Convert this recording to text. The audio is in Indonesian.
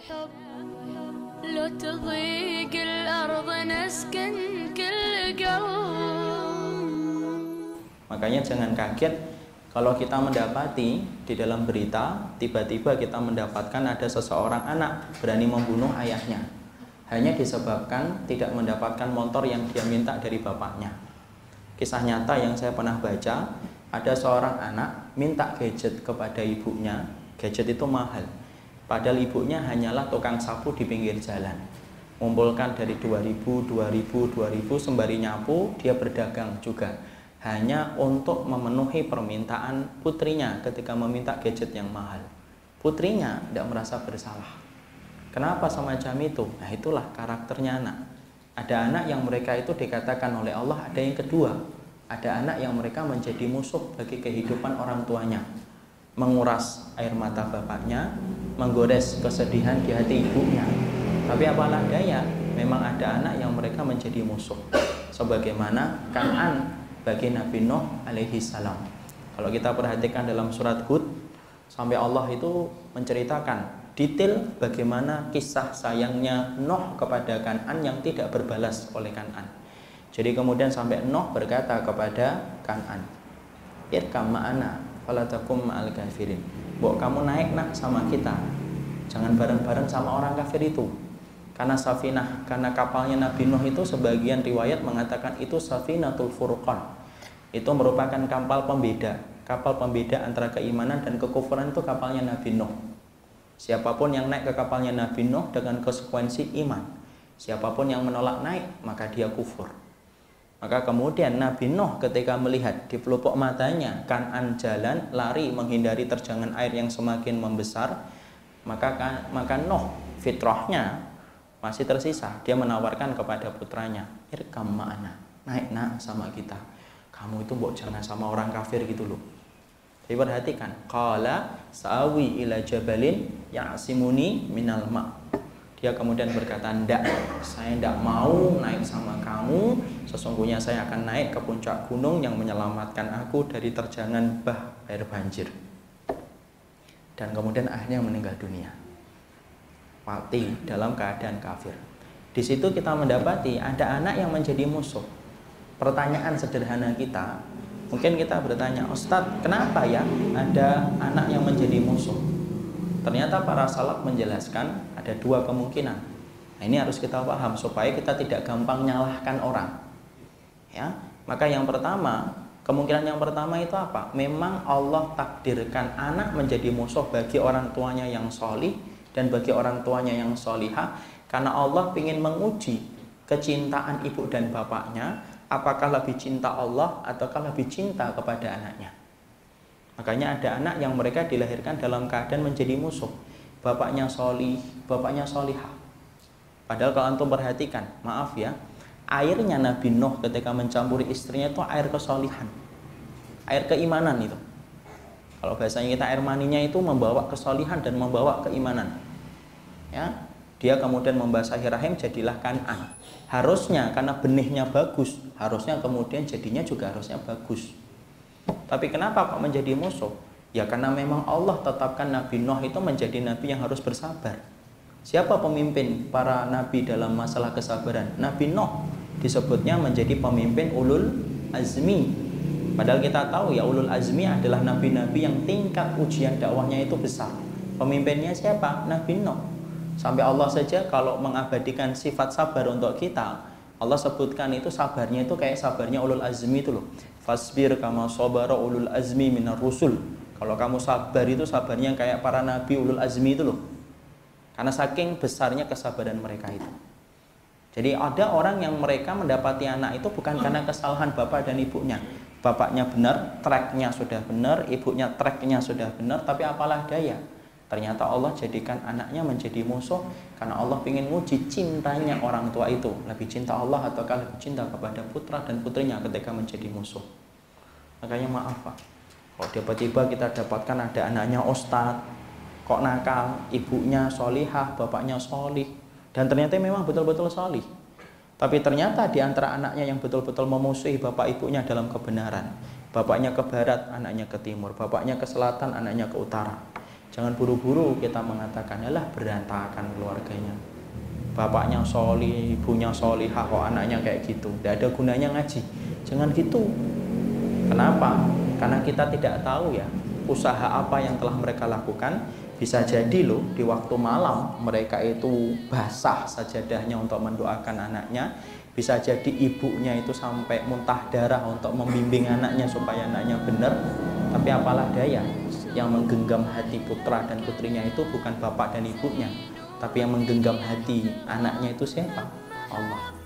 حب لو تضيق الأرض نسكن كل قلب. Makanya jangan kaget kalau kita mendapati di dalam berita tiba-tiba kita mendapatkan ada seseorang anak berani membunuh ayahnya hanya disebabkan tidak mendapatkan motor yang dia minta dari bapaknya. Kisah nyata yang saya pernah baca, ada seorang anak minta gadget kepada ibunya. Gadget itu mahal, padahal ibunya hanyalah tukang sapu di pinggir jalan. Ngumpulkan dari 2000 sembari nyapu, dia berdagang juga hanya untuk memenuhi permintaan putrinya ketika meminta gadget yang mahal. Putrinya tidak merasa bersalah. Kenapa semacam itu? Nah, itulah karakternya anak. Ada anak yang mereka itu dikatakan oleh Allah ada yang kedua. Ada anak yang mereka menjadi musuh bagi kehidupan orang tuanya. Menguras air mata bapaknya, menggores kesedihan di hati ibunya. Tapi apalah daya, memang ada anak yang mereka menjadi musuh. Sebagaimana Kan'an bagi Nabi Nuh alaihi salam. Kalau kita perhatikan dalam surat Hud, sampai Allah itu menceritakan detail bagaimana kisah sayangnya Nuh kepada Kan'an yang tidak berbalas oleh Kan'an. Jadi kemudian sampai Nuh berkata kepada Kan'an, irkam ma'ana falatakum ma'al kafirin. Mbok kamu naik nak sama kita, jangan bareng-bareng sama orang kafir itu. Karena safinah, karena kapalnya Nabi Nuh itu sebagian riwayat mengatakan itu safinatul furqan. Itu merupakan kapal pembeda antara keimanan dan kekufuran. Itu kapalnya Nabi Nuh. Siapapun yang naik ke kapalnya Nabi Nuh dengan konsekuensi iman, siapapun yang menolak naik maka dia kufur. Maka kemudian Nabi Nuh ketika melihat di pelupuk matanya Kan'an jalan lari menghindari terjangan air yang semakin membesar, maka Nuh fitrahnya masih tersisa. Dia menawarkan kepada putranya, irkam ma'ana, naik nak sama kita. Kamu itu mbok jangan sama orang kafir gitu loh. Jadi perhatikan, qala sa'awi ila jabalin ya'simuni minal ma'. Dia kemudian berkata, ndak, saya ndak mau naik sama kamu. Sesungguhnya saya akan naik ke puncak gunung yang menyelamatkan aku dari terjangan air banjir. Dan kemudian akhirnya meninggal dunia, mati dalam keadaan kafir. Di situ kita mendapati ada anak yang menjadi musuh. Pertanyaan sederhana kita, mungkin kita bertanya, Ustadz, kenapa ya ada anak yang menjadi musuh? Ternyata para salaf menjelaskan ada dua kemungkinan. Nah, ini harus kita paham supaya kita tidak gampang menyalahkan orang. Ya, maka yang pertama, kemungkinan yang pertama itu apa? Memang Allah takdirkan anak menjadi musuh bagi orang tuanya yang sholih dan bagi orang tuanya yang sholihah, karena Allah ingin menguji kecintaan ibu dan bapaknya, apakah lebih cinta Allah ataukah lebih cinta kepada anaknya. Makanya ada anak yang mereka dilahirkan dalam keadaan menjadi musuh. Bapaknya sholih, bapaknya sholihah. Padahal kalau antum perhatikan, maaf ya, airnya Nabi Nuh ketika mencampuri istrinya itu air kesolihan, air keimanan itu. Kalau bahasanya kita air maninya itu membawa kesolihan dan membawa keimanan. Ya, dia kemudian membasahi rahim, jadilah Kan'an. Harusnya karena benihnya bagus, harusnya kemudian jadinya juga harusnya bagus. Tapi kenapa kok menjadi musuh? Ya karena memang Allah tetapkan Nabi Nuh itu menjadi nabi yang harus bersabar. Siapa pemimpin para nabi dalam masalah kesabaran? Nabi Nuh disebutnya menjadi pemimpin ulul azmi. Padahal kita tahu ya, ulul azmi adalah nabi-nabi yang tingkat ujian dakwahnya itu besar. Pemimpinnya siapa? Nabi Nuh. Sampai Allah saja kalau mengabadikan sifat sabar untuk kita, Allah sebutkan itu sabarnya itu kayak sabarnya ulul azmi itu loh. Fasbir kama sabara ulul azmi minar rusul. Kalau kamu sabar itu sabarnya kayak para nabi ulul azmi itu loh. Karena saking besarnya kesabaran mereka itu. Jadi ada orang yang mereka mendapati anak itu bukan karena kesalahan bapak dan ibunya. Bapaknya benar, tracknya sudah benar, ibunya tracknya sudah benar, tapi apalah daya, ternyata Allah jadikan anaknya menjadi musuh karena Allah ingin nguji cintanya orang tua itu. Lebih cinta Allah ataukah lebih cinta kepada putra dan putrinya ketika menjadi musuh. Makanya maaf Pak, kalau tiba-tiba kita dapatkan ada anaknya ustadz, kok nakal, ibunya sholihah, bapaknya sholih, dan ternyata memang betul-betul sholih. Tapi ternyata di antara anaknya yang betul-betul memusuhi bapak ibunya dalam kebenaran, bapaknya ke barat, anaknya ke timur, bapaknya ke selatan, anaknya ke utara. Jangan buru-buru kita mengatakan, alah berantakan keluarganya. Bapaknya sholih, ibunya sholihah, kok anaknya kayak gitu. Tidak ada gunanya ngaji. Jangan gitu. Kenapa? Karena kita tidak tahu ya, usaha apa yang telah mereka lakukan. Bisa jadi loh, di waktu malam mereka itu basah sajadahnya untuk mendoakan anaknya. Bisa jadi ibunya itu sampai muntah darah untuk membimbing anaknya supaya anaknya benar. Tapi apalah daya, yang menggenggam hati putra dan putrinya itu bukan bapak dan ibunya, tapi yang menggenggam hati anaknya itu siapa? Allah.